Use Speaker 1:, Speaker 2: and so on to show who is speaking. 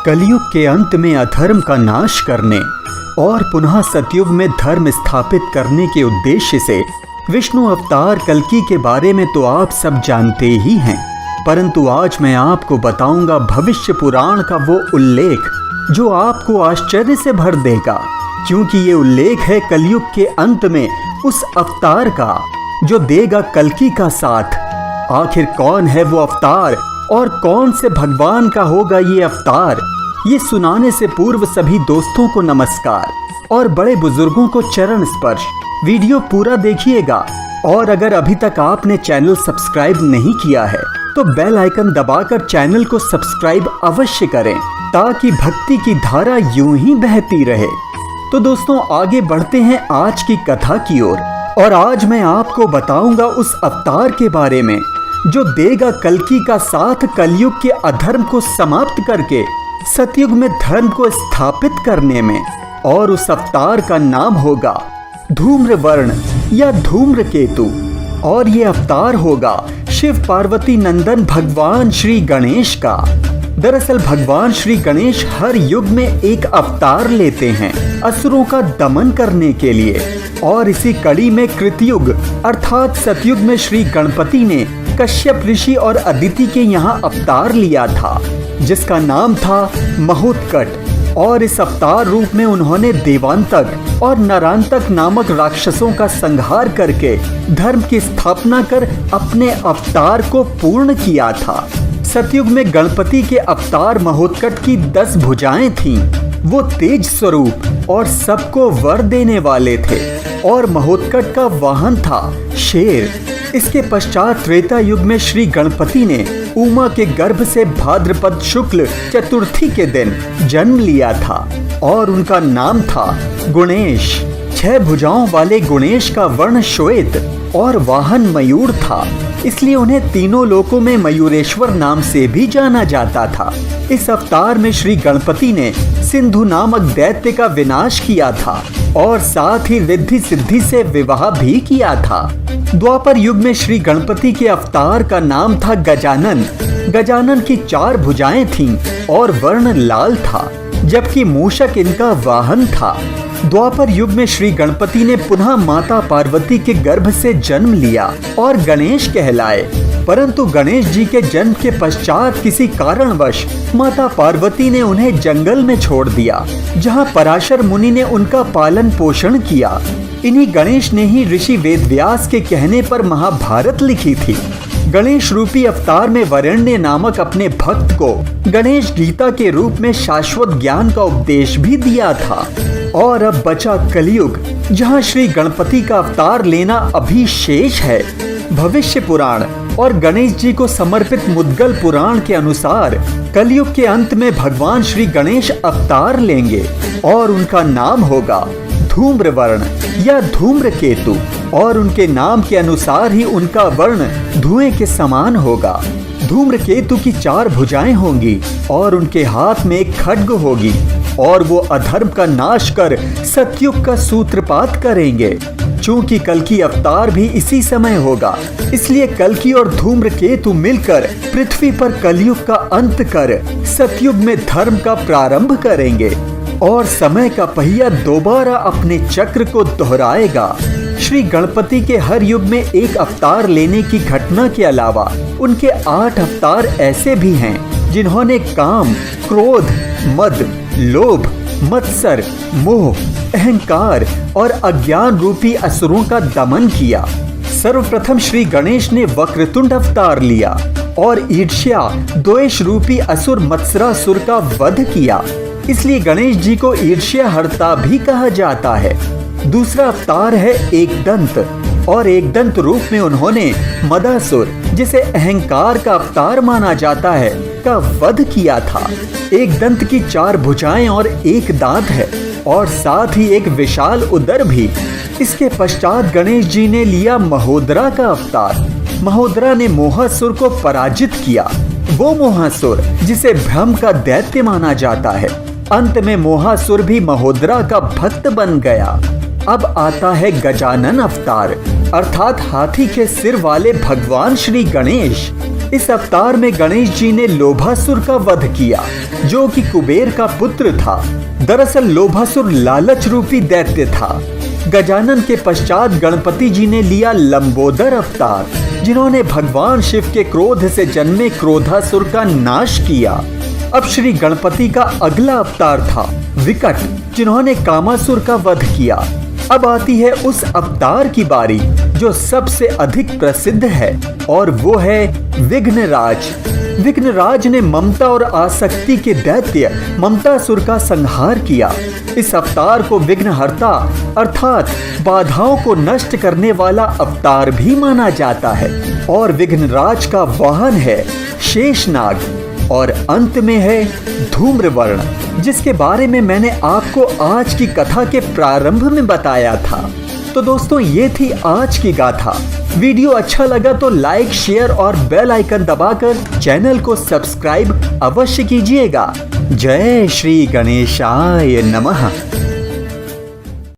Speaker 1: कलयुग के अंत में अधर्म का नाश करने और पुनः सतयुग में धर्म स्थापित करने के उद्देश्य से विष्णु अवतार कल्कि के बारे में तो आप सब जानते ही हैं, परंतु आज मैं आपको बताऊंगा भविष्य पुराण का वो उल्लेख जो आपको आश्चर्य से भर देगा, क्योंकि ये उल्लेख है कलयुग के अंत में उस अवतार का जो देगा कल्कि का साथ। आखिर कौन है वो अवतार और कौन से भगवान का होगा ये अवतार, ये सुनाने से पूर्व सभी दोस्तों को नमस्कार और बड़े बुजुर्गों को चरण स्पर्श। वीडियो पूरा देखिएगा और अगर अभी तक आपने चैनल सब्सक्राइब नहीं किया है तो बेल आइकन दबाकर चैनल को सब्सक्राइब अवश्य करें ताकि भक्ति की धारा यूं ही बहती रहे। तो दोस्तों आगे बढ़ते हैं आज की कथा की ओर और आज मैं आपको बताऊंगा उस अवतार के बारे में जो देगा कल्कि का साथ कलयुग के अधर्म को समाप्त करके सतयुग में धर्म को स्थापित करने में, और उस अवतार का नाम होगा धूम्रवर्ण या धूम्रकेतु। और ये अवतार होगा शिव पार्वती नंदन भगवान श्री गणेश का। दरअसल भगवान श्री गणेश हर युग में एक अवतार लेते हैं असुरों का दमन करने के लिए, और इसी कड़ी में कृतयुग अर्थात सतयुग में श्री गणपति ने कश्यप ऋषि और अदिति के यहाँ अवतार लिया था जिसका नाम था महोत्कट। और इस अवतार रूप में उन्होंने देवांतक और नरांतक नामक राक्षसों का संहार करके धर्म की स्थापना कर अपने अवतार को पूर्ण किया था। सतयुग में गणपति के अवतार महोत्कट की 10 भुजाएं थीं। वो तेज स्वरूप और सबको वर देने वाले थे और महोत्कट का वाहन था शेर। इसके पश्चात त्रेता युग में श्री गणपति ने उमा के गर्भ से भाद्रपद शुक्ल चतुर्थी के दिन जन्म लिया था और उनका नाम था गुणेश। 6 भुजाओं वाले गुणेश का वर्ण श्वेत और वाहन मयूर था, इसलिए उन्हें तीनों लोकों में मयूरेश्वर नाम से भी जाना जाता था। इस अवतार में श्री गणपति ने सिंधु नामक दैत्य का विनाश किया था और साथ ही रिद्धि सिद्धि से विवाह भी किया था। द्वापर युग में श्री गणपति के अवतार का नाम था गजानन। गजानन की 4 भुजाएं थीं और वर्ण लाल था, जबकि मूषक इनका वाहन था। द्वापर युग में श्री गणपति ने पुनः माता पार्वती के गर्भ से जन्म लिया और गणेश कहलाए, परंतु गणेश जी के जन्म के पश्चात किसी कारणवश माता पार्वती ने उन्हें जंगल में छोड़ दिया, जहां पराशर मुनि ने उनका पालन पोषण किया। इन्हीं गणेश ने ही ऋषि वेदव्यास के कहने पर महाभारत लिखी थी। गणेश रूपी अवतार में वरेण्य नामक अपने भक्त को गणेश गीता के रूप में शाश्वत ज्ञान का उपदेश भी दिया था। और अब बचा कलयुग, जहां श्री गणपति का अवतार लेना अभी शेष है। भविष्य पुराण और गणेश जी को समर्पित मुद्गल पुराण के अनुसार कलयुग के अंत में भगवान श्री गणेश अवतार लेंगे और उनका नाम होगा धूम्रवर्ण या धूम्रकेतु, और उनके नाम के अनुसार ही उनका वर्ण धुएं के समान होगा। धूम्रकेतु की 4 भुजाएं होंगी और उनके हाथ में एक खड्ग होगी और वो अधर्म का नाश कर सतयुग का सूत्रपात करेंगे। चूंकि कल्कि अवतार भी इसी समय होगा, इसलिए कल्कि और धूम्रकेतु मिलकर पृथ्वी पर कलयुग का अंत कर सतयुग में धर्म का प्रारंभ करेंगे और समय का पहिया दोबारा अपने चक्र को दोहराएगा। श्री गणपति के हर युग में एक अवतार लेने की घटना के अलावा उनके 8 अवतार ऐसे भी हैं जिन्होंने काम, क्रोध, मद, लोभ, मत्सर, मोह, अहंकार और अज्ञान रूपी असुरों का दमन किया। सर्वप्रथम श्री गणेश ने वक्रतुंड अवतार लिया और ईर्ष्या, द्वेष रूपी असुर मत्सरासुर का वध किया, इसलिए गणेश जी को ईर्ष्याहर्ता भी कहा जाता है। दूसरा अवतार है एकदंत, और एकदंत रूप में उन्होंने मदासुर, जिसे अहंकार का अवतार माना जाता है, का वध किया था। एकदंत की 4 भुजाएं और 1 दांत है और साथ ही एक विशाल उदर भी। इसके पश्चात गणेश जी ने लिया महोदरा का अवतार। महोदरा ने मोहासुर को पराजित किया, वो मोहासुर जिसे ब्रह्म का दैत्य माना जाता है। अंत में मोहासुर भी महोदरा का भक्त बन गया। अब आता है गजानन अवतार, अर्थात हाथी के सिर वाले भगवान श्री गणेश। इस अवतार में गणेश जी ने लोभासुर का वध किया, जो कि कुबेर का पुत्र था। दरअसल लोभासुर लालच रूपी दैत्य था। गजानन के पश्चात गणपति जी ने लिया लंबोदर अवतार, जिन्होंने भगवान शिव के क्रोध से जन्मे क्रोधासुर का नाश किया। अब श्री गणपति का अगला अवतार था विकट, जिन्होंने कामासुर का वध किया। अब आती है उस अवतार की बारी जो सबसे अधिक प्रसिद्ध है, और वो है विघ्नराज। विघ्नराज ने ममता और आसक्ति के दैत्य ममतासुर का संहार किया। इस अवतार को विघ्नहर्ता अर्थात बाधाओं को नष्ट करने वाला अवतार भी माना जाता है। और विघ्नराज का वाहन है शेषनाग, और अंत में है धूम्रवर्ण, जिसके बारे में मैंने आपको आज की कथा के प्रारंभ में बताया था। तो दोस्तों, ये थी आज की गाथा। वीडियो अच्छा लगा तो लाइक, शेयर और बेल आइकन दबाकर चैनल को सब्सक्राइब अवश्य कीजिएगा। जय श्री गणेशाय नमः।